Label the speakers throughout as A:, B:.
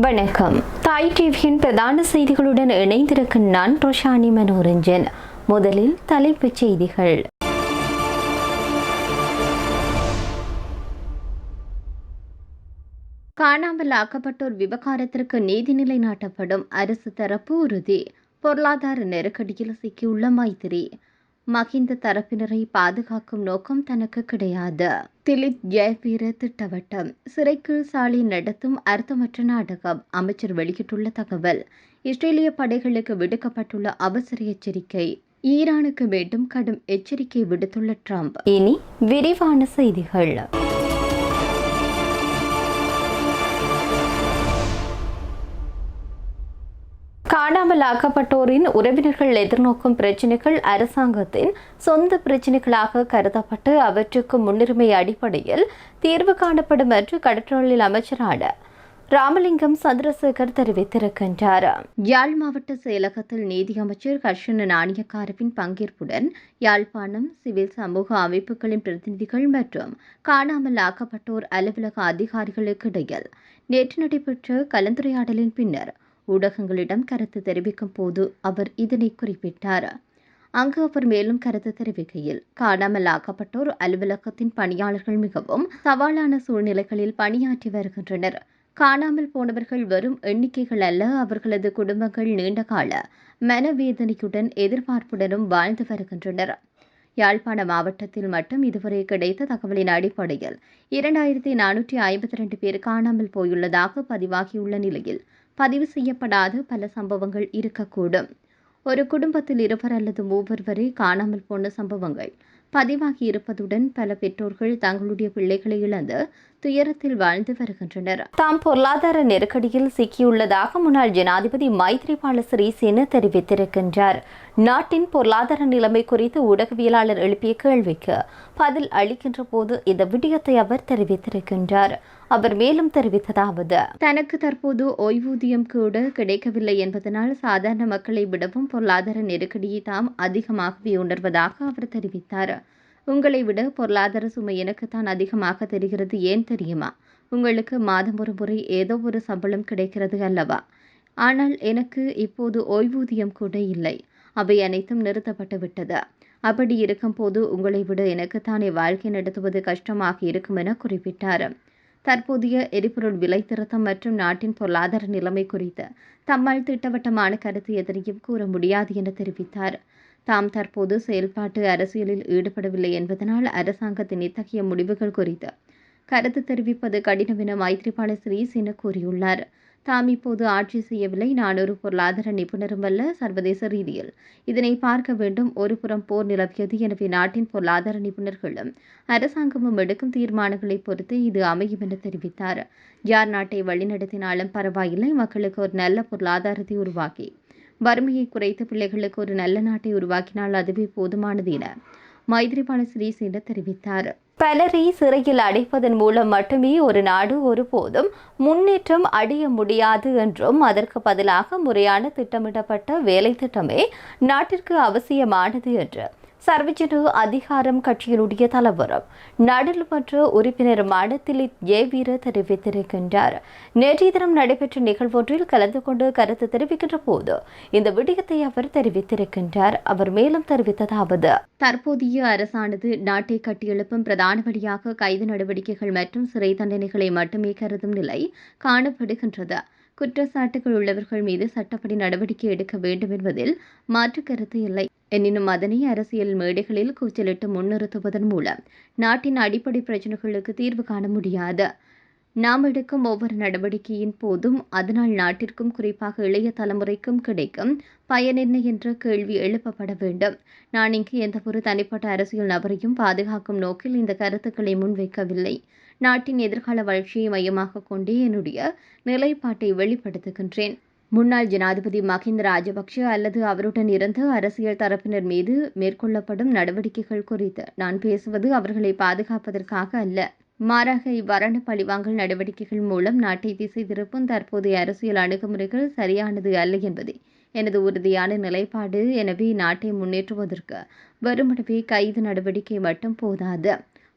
A: வணக்கம். தாய் டிவியின் பிரதான செய்திகளுடன் இணைந்திருக்கும் நான் ரோஷானி மனோரஞ்சன். முதலில் தலைப்புச் செய்திகள். காணாமல் ஆக்கப்பட்டோர் விவகாரத்திற்கு நீதி நிலைநாட்டப்படும், அரசு தரப்பு உறுதி. பொருளாதார நெருக்கடியில் சிக்கியுள்ள மைத்திரி. மஹிந்த தரப்பினரை பாதுகாக்கும் நோக்கம் தனக்கு கிடையாது. திலித் ஜெயவீர திட்டவட்டம். சிறைக்குள் சாலை நடத்தும் அர்த்தமற்ற நாடகம். அமைச்சர் வெளியிட்டுள்ள தகவல். இஸ்ரேலிய படைகளுக்கு விடுக்கப்பட்டுள்ள அவசர எச்சரிக்கை. ஈரானுக்கு மீண்டும் கடும் எச்சரிக்கை விடுத்துள்ள ட்ரம்ப். இனி விரிவான செய்திகள். காணாமல் ஆக்கப்பட்டோரின் உறவினர்கள் எதிர்நோக்கும் பிரச்சினைகள் அரசாங்கத்தின் சொந்த பிரச்சினைகளாக கருதப்பட்டு அவற்றுக்கு முன்னுரிமை அடிப்படையில் தீர்வு காணப்படும் என்று கடற்றொழில் அமைச்சரான ராமலிங்கம் சந்திரசேகர் தெரிவித்திருக்கின்றார். யாழ் மாவட்ட செயலகத்தில் நீதியமைச்சர் கர்ஷன நாணயக்காரவின் பங்கேற்புடன் யாழ்ப்பாணம் சிவில் சமூக அமைப்புகளின் பிரதிநிதிகள் மற்றும் காணாமல் ஆக்கப்பட்டோர் அலுவலக அதிகாரிகளுக்கு இடையில் நேற்று நடைபெற்ற கலந்துரையாடலின் பின்னர் ஊடகங்களிடம் கருத்து தெரிவிக்கும் போது அவர் இதனை குறிப்பிட்டார். அங்கு அவர் மேலும் கருத்து தெரிவிக்கையில், காணாமல் ஆக்கப்பட்டோர் அலுவலகத்தின் பணியாளர்கள் மிகவும் சவாலான சூழ்நிலைகளில் பணியாற்றி வருகின்றனர். காணாமல் போனவர்கள் வெறும் எண்ணிக்கைகள் அல்ல, அவர்களது குடும்பங்கள் நீண்டகால மனவேதனையுடன் எதிர்பார்ப்புடனும் வாழ்ந்து வருகின்றனர். யாழ்ப்பாண மாவட்டத்தில் மட்டும் இதுவரை கிடைத்த தகவலின் அடிப்படையில் 2452 பேர் காணாமல் போயுள்ளதாக பதிவாகியுள்ள நிலையில் பதிவு செய்யப்படாத பல சம்பவங்கள் இருக்கக்கூடும். ஒரு குடும்பத்தில் 2 அல்லது 3 வரை காணாமல் போன சம்பவங்கள் பதிவாகி இருப்பதுடன் பல பெற்றோர்கள் தங்களுடைய பிள்ளைகளை இழந்து துயரத்தில் வாழ்ந்து வருகின்றனர். தாம் பொருளாதார நெருக்கடியில் சிக்கியுள்ளதாக முன்னாள் ஜனாதிபதி மைத்ரிபால சிறிசேன தெரிவித்திருக்கின்றார். நாட்டின் பொருளாதார நிலைமை குறித்து ஊடகவியலாளர் எழுப்பிய கேள்விக்கு பதில் அளிக்கின்ற போது இந்த விடயத்தை அவர் தெரிவித்திருக்கின்றார். அவர் மேலும் தெரிவித்ததாவது, தனக்கு தற்போது ஓய்வூதியம் கூட கிடைக்கவில்லை என்பதனால் சாதாரண மக்களை விடவும் பொருளாதார நெருக்கடியை தாம் அதிகமாகவே உணர்வதாக அவர் தெரிவித்தார். உங்களை விட பொருளாதார சுமை எனக்குத்தான் அதிகமாக தெரிகிறது. ஏன் தெரியுமா? உங்களுக்கு மாதம் ஒரு முறை ஏதோ ஒரு சம்பளம் கிடைக்கிறது அல்லவா? ஆனால் எனக்கு இப்போது ஓய்வூதியம் கூட இல்லை. அவை அனைத்தும் நிறுத்தப்பட்டு விட்டது. அப்படி இருக்கும் போது உங்களை விட எனக்குத்தானே வாழ்க்கை நடத்துவது கஷ்டமாக இருக்கும் என குறிப்பிட்டார். தற்போதைய எரிபொருள் விலை திருத்தம் மற்றும் நாட்டின் பொருளாதார நிலைமை குறித்து தம்மால் திட்டவட்டமான கருத்து எதனையும் கூற முடியாது என தெரிவித்தார். தாம் தற்போது செயல்பாட்டு அரசியலில் ஈடுபடவில்லை என்பதனால் அரசாங்கத்தின் இத்தகைய முடிவுகள் குறித்து கருத்து தெரிவிப்பது கடினம் என மைத்ரிபால சிறிசேன கூறியுள்ளார். தாம் இப்போது ஆட்சி செய்யவில்லை. நான் ஒரு பொருளாதார நிபுணரும் அல்ல. சர்வதேச ரீதியில் இதனை பார்க்க வேண்டும். ஒரு புறம் போர் நிலவியது. எனவே நாட்டின் பொருளாதார நிபுணர்களும் அரசாங்கமும் எடுக்கும் தீர்மானங்களை பொறுத்து இது அமையும் என தெரிவித்தார். யார் நாட்டை வழிநடத்தினாலும் பரவாயில்லை. மக்களுக்கு ஒரு நல்ல பொருளாதாரத்தை உருவாக்கி வறுமையை குறைத்து பிள்ளைகளுக்கு ஒரு நல்ல நாட்டை உருவாக்கினால் அதுவே போதுமானது என மைத்ரிபால சிறிசேன தெரிவித்தார். பலரை சிறையில் அடைப்பதன் மூலம் மட்டுமே ஒரு நாடு ஒருபோதும் முன்னேற்றம் அடைய முடியாது என்றும் அதற்கு பதிலாக முறையான திட்டமிடப்பட்ட வேலை திட்டமே நாட்டிற்கு அவசியமானது என்று சர்வஜன அதிகாரம் கட்சியினுடைய தலைவரும் நாடாளுமன்ற உறுப்பினருமான திலித் ஜெயவீர தெரிவித்திருக்கின்றார். நேற்றைய தினம் நடைபெற்ற நிகழ்வொன்றில் கலந்து கொண்டு கருத்து தெரிவிக்கின்ற போது இந்த விடயத்தை அவர் தெரிவித்திருக்கின்றார். அவர் மேலும் தெரிவித்ததாவது, தற்போதைய அரசானது நாட்டை கட்டியெழுப்பும் பிரதான வழியாக கைது நடவடிக்கைகள் மற்றும் சிறை தண்டனைகளை மட்டுமே கருதும் நிலை காணப்படுகின்றது. குற்றச்சாட்டுகள் உள்ளவர்கள் மீது சட்டப்படி நடவடிக்கை எடுக்க வேண்டும் என்பதில் மாற்று கருத்து இல்லை. எனினும் அதனை அரசியல் மேடைகளில் கூச்சலிட்டு முன்னிறுத்துவதன் மூலம் நாட்டின் அடிப்படை பிரச்சினைகளுக்கு தீர்வு காண முடியாது. நாம் எடுக்கும் ஒவ்வொரு நடவடிக்கையின் போதும் அதனால் நாட்டிற்கும் குறிப்பாக இளைய தலைமுறைக்கும் கிடைக்கும் பயன் என்ன என்ற கேள்வி எழுப்பப்பட வேண்டும். நான் இங்கு எந்த ஒரு தனிப்பட்ட அரசியல் நபரையும் பாதுகாக்கும் நோக்கில் இந்த கருத்துக்களை முன்வைக்கவில்லை. நாட்டின் எதிர்கால வளர்ச்சியை மையமாக கொண்டே என்னுடைய நிலைப்பாட்டை வெளிப்படுத்துகின்றேன். முன்னாள் ஜனாதிபதி மஹிந்த ராஜபக்ஷ அல்லது அவருடன் இருந்த அரசியல் தரப்பினர் மீது மேற்கொள்ளப்படும் நடவடிக்கைகள் குறித்து நான் பேசுவது அவர்களை பாதுகாப்பதற்காக அல்ல. மாறாக இவ்வாறான பழிவாங்கல் நடவடிக்கைகள் மூலம் நாட்டை திசை திருப்பும் தற்போதைய அரசியல் அணுகுமுறைகள் சரியானது அல்ல என்பதே எனது உறுதியான நிலைப்பாடு. எனவே நாட்டை முன்னேற்றுவதற்கு வெறுமனவே கைது நடவடிக்கை மட்டும் போதாது.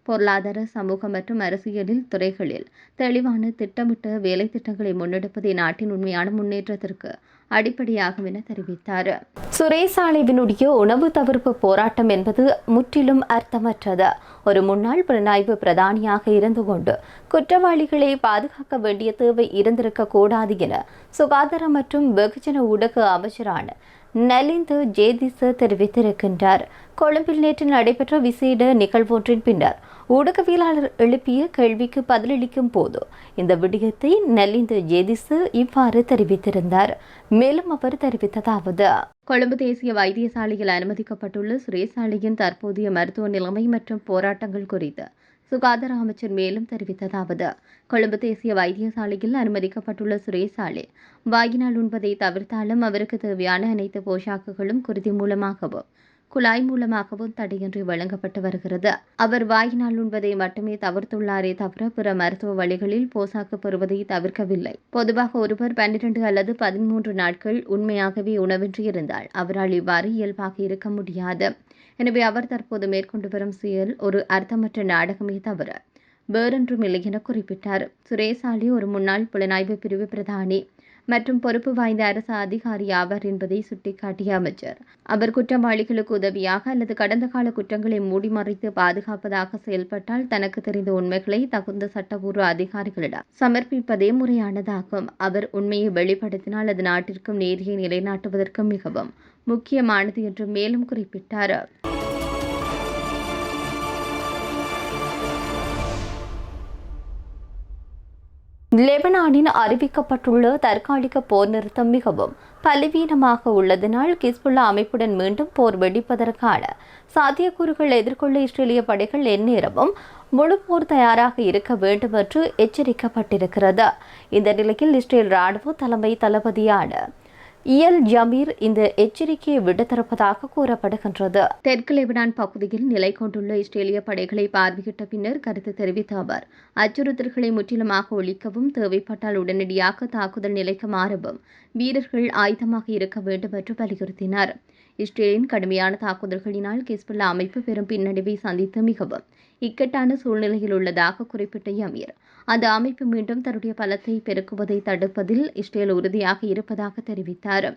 A: பொருளாதார, சமூக மற்றும் அரசியலில் துறைகளில் தெளிவான திட்டமிட்ட வேலை திட்டங்களை முன்னெடுப்பதே நாட்டின் உண்மையான முன்னேற்றத்திற்கு அடிப்படையாகும் என தெரிவித்தார். சுரேசாலைவினுடைய உணவு தவிர்ப்பு போராட்டம் என்பது முற்றிலும் அர்த்தமற்றது. ஒரு முன்னாள் புலனாய்வு பிரதானியாக இருந்து கொண்டு குற்றவாளிகளை பாதுகாக்க வேண்டிய தேவை இருந்திருக்க கூடாது என சுகாதார மற்றும் வெகுஜன ஊடக அமைச்சரான நலிந்து ஜேதிச தெரிவித்திருக்கின்றார். கொழும்பில் நேற்று நடைபெற்ற விசேட நிகழ்வொன்றின் பின்னர் ஊடகவியலாளர் எழுப்பிய கேள்விக்கு பதிலளிக்கும் போது இந்த விடயத்தை நலிந்து ஜேதிச இவ்வாறு தெரிவித்திருந்தார். மேலும் அவர் தெரிவித்ததாவது: கொழும்பு தேசிய வைத்தியசாலையில் அனுமதிக்கப்பட்டுள்ள சுரேசாலையின் தற்போதைய மருத்துவ நிலைமை மற்றும் போராட்டங்கள் குறித்து சுகாதார அமைச்சர் மேலும் தெரிவித்ததாவது: கொழும்பு தேசிய வைத்தியசாலையில் அனுமதிக்கப்பட்டுள்ள சுரேசாலை வாயினால் உண்பதை தவிர்த்தாலும் அவருக்கு தேவையான அனைத்து போஷாக்குகளும் குருதி மூலமாகவும் குழாய் மூலமாகவும் தடையின்றி வழங்கப்பட்டு வருகிறது. அவர் வாயினால் உண்பதை மட்டுமே தவிர்த்துள்ளாரே தவிர பிற மருத்துவ வழிகளில் போசாக்கு பெறுவதை தவிர்க்கவில்லை. பொதுவாக ஒருவர் 12 அல்லது 13 நாட்கள் உண்மையாகவே உணவின்றி இருந்தால் அவரால் இவ்வாறு இயல்பாக இருக்க முடியாது. எனவே அவர் தற்போது மேற்கொண்டு வரும் செயல் ஒரு அர்த்தமற்ற நாடகமே தவிர வேறொன்றும் இல்லை என குறிப்பிட்டார். சுரேசாலி ஒரு முன்னாள் புலனாய்வு பிரிவு பிரதானி மற்றும் பொறுப்பு வாய்ந்த அரசு அதிகாரி ஆவார் என்பதை சுட்டிக்காட்டிய அமைச்சர், அவர் குற்றவாளிகளுக்கு உதவியாக அல்லது கடந்த கால குற்றங்களை மூடி மறைத்து பாதுகாப்பதாக செயல்பட்டால் தனக்கு தெரிந்த உண்மைகளை தகுந்த சட்டபூர்வ அதிகாரிகளிடம் சமர்ப்பிப்பதே முறையானதாகும். அவர் உண்மையை வெளிப்படுத்தினால் அது நாட்டிற்கும் நீதியை நிலைநாட்டுவதற்கும் மிகவும் முக்கியமானது என்று மேலும் குறிப்பிட்டார். லெபனானின் அறிவிக்கப்பட்டுள்ள தற்காலிக போர் நிறுத்தம் மிகவும் பலவீனமாக உள்ளதனால் கிஸ்புல்லா அமைப்புடன் மீண்டும் போர் வெடிப்பதற்கான சாத்தியக்கூறுகள் எதிர்கொள்ள இஸ்ரேலிய படைகள் எந்நேரமும் முழு போர் தயாராக இருக்க வேண்டும் என்று எச்சரிக்கப்பட்டிருக்கிறது. இந்த நிலையில் இஸ்ரேல் ராணுவ தலைமை தளபதியான இயல் ஜமீர் இந்த எச்சரிக்கையை விடுத்திருப்பதாக கூறப்படுகின்றது. தெற்கு லெபனான் பகுதியில் நிலை கொண்டுள்ள இஸ்ரேலிய படைகளை பார்வையிட்ட பின்னர் கருத்து தெரிவித்த அவர், அச்சுறுத்தல்களை முற்றிலுமாக ஒழிக்கவும் தேவைப்பட்டால் உடனடியாக தாக்குதல் நிலைக்கு மாறவும் வீரர்கள் ஆயுதமாக இருக்க வேண்டும் என்று வலியுறுத்தினார். இஸ்ரேலின் கடுமையான தாக்குதல்களினால் கிஸ்புல்லா அமைப்பு பெரும் பின்னடைவை சந்தித்து மிகவும் இக்கட்டான சூழ்நிலையில் உள்ளதாக குறிப்பிட்ட யமீர், அந்த அமைப்பு மீண்டும் தன்னுடைய பலத்தை பெருக்குவதை தடுப்பதில் இஸ்ரேல் உறுதியாக இருப்பதாக தெரிவித்தார்.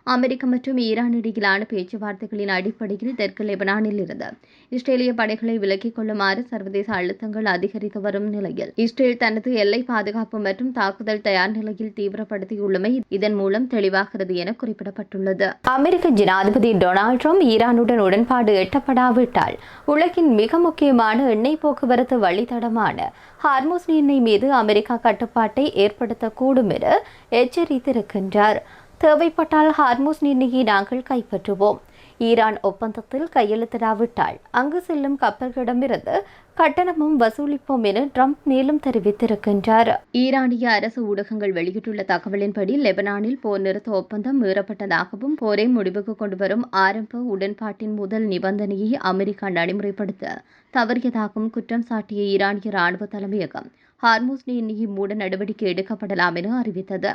A: அமெரிக்க மற்றும் ஈரான் இடையிலான பேச்சுவார்த்தைகளின் அடிப்படையில் தெற்கு லெபனானில் இருந்து இஸ்ரேலிய படைகளை விலக்கிக் கொள்ளுமாறு சர்வதேச அழுத்தங்கள் அதிகரித்து வரும் நிலையில் இஸ்ரேல் தனது எல்லை பாதுகாப்பு மற்றும் தாக்குதல் தயார் நிலையில் தீவிரப்படுத்தியுள்ளமை இதன் மூலம் தெளிவாகிறது என குறிப்பிடப்பட்டுள்ளது. அமெரிக்க ஜனாதிபதி டொனால்ட் ட்ரம்ப் ஈரானுடன் உடன்பாடு எட்டப்படாவிட்டால் உலகின் மிக முக்கியமான எண்ணெய் போக்குவரத்து வழித்தடமான ஹார்முஸ் நீரிணை மீது அமெரிக்கா கட்டுப்பாட்டை ஏற்படுத்தக்கூடும் என எச்சரித்திருக்கின்றார். தேவைப்பட்டால் ஹார்முஸ் நீரிணையை நாங்கள் கைப்பற்றுவோம். ஈரான் ஒப்பந்தத்தில் கையெழுத்திடாவிட்டால் அங்கு செல்லும் கப்பல்களிடமிருந்து கட்டணமும் வசூலிப்போம் என ட்ரம்ப் மேலும் தெரிவித்திருக்கின்றார். ஈரானிய அரசு ஊடகங்கள் வெளியிட்டுள்ள தகவலின்படி லெபனானில் போர் நிறுத்த ஒப்பந்தம் மீறப்பட்டதாகவும் போரை முடிவுக்கு கொண்டுவரும் ஆரம்ப உடன்பாட்டின் முதல் நிபந்தனையை அமெரிக்கா நடைமுறைப்படுத்த தவறியதாகவும் குற்றம் சாட்டிய ஈரானிய ராணுவ தலைமையகம் ஹார்முஸ் நீரிணையை மூட நடவடிக்கை எடுக்கப்படலாம் என அறிவித்தது.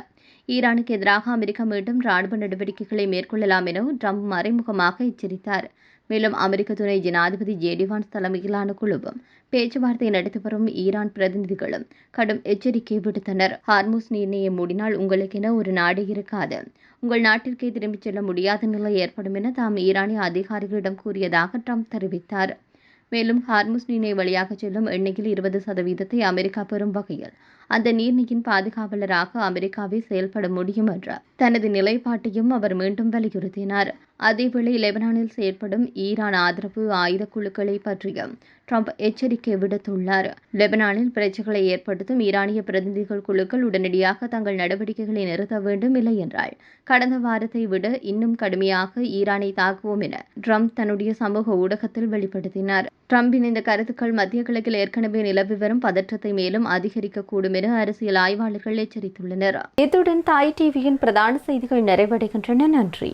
A: ஈரானுக்கு எதிராக அமெரிக்கா மீண்டும் ராணுவ நடவடிக்கைகளை மேற்கொள்ளலாம் என ட்ரம்ப் மறைமுகமாக எச்சரித்தார். மேலும் அமெரிக்க துணை ஜனாதிபதி ஜேடி வான்ஸ் தலைமையிலான குழுவும் பேச்சுவார்த்தை நடத்தி வரும் ஈரான் பிரதிநிதிகளும் கடும் எச்சரிக்கை விடுத்தனர். ஹார்முஸ் நீரிணையை மூடினால் உங்களுக்கென ஒரு நாடு இருக்காது, உங்கள் நாட்டிற்கே திரும்பிச் செல்ல முடியாத நிலை ஏற்படும் என தாம் ஈரானிய அதிகாரிகளிடம் கூறியதாக ட்ரம்ப் தெரிவித்தார். மேலும் ஹார்முஸ் நீரிணை வழியாக செல்லும் எண்ணெயில் 20% அமெரிக்கா பெறும் வகையில் அந்த நீர்நிலையின் பாதுகாவலராக அமெரிக்காவே செயல்பட முடியும் என்ற தனது நிலைப்பாட்டையும் அவர் மீண்டும் வலியுறுத்தினார். அதேவேளை லெபனானில் செயற்படும் ஈரான் ஆதரவு ஆயுத குழுக்களை பற்றியும் ட்ரம்ப் எச்சரிக்கை விடுத்துள்ளார். லெபனானில் பிரச்சனைகளை ஏற்படுத்தும் ஈரானிய பிரதிநிதிகள் குழுக்கள் உடனடியாக தங்கள் நடவடிக்கைகளை நிறுத்த வேண்டும், இல்லை என்றால் கடந்த வாரத்தை விட இன்னும் கடுமையாக ஈரானை தாக்குவோம் என ட்ரம்ப் தன்னுடைய சமூக ஊடகத்தில் வெளிப்படுத்தினார். ட்ரம்பின் இந்த கருத்துக்கள் மத்திய கிழக்கில் ஏற்கனவே நிலவி வரும் பதற்றத்தை மேலும் அதிகரிக்கக்கூடும் என அரசியல் ஆய்வாளர்கள் எச்சரித்துள்ளனர். இத்துடன் தாய் டிவியின் பிரதான செய்திகள் நிறைவடைகின்றன. நன்றி.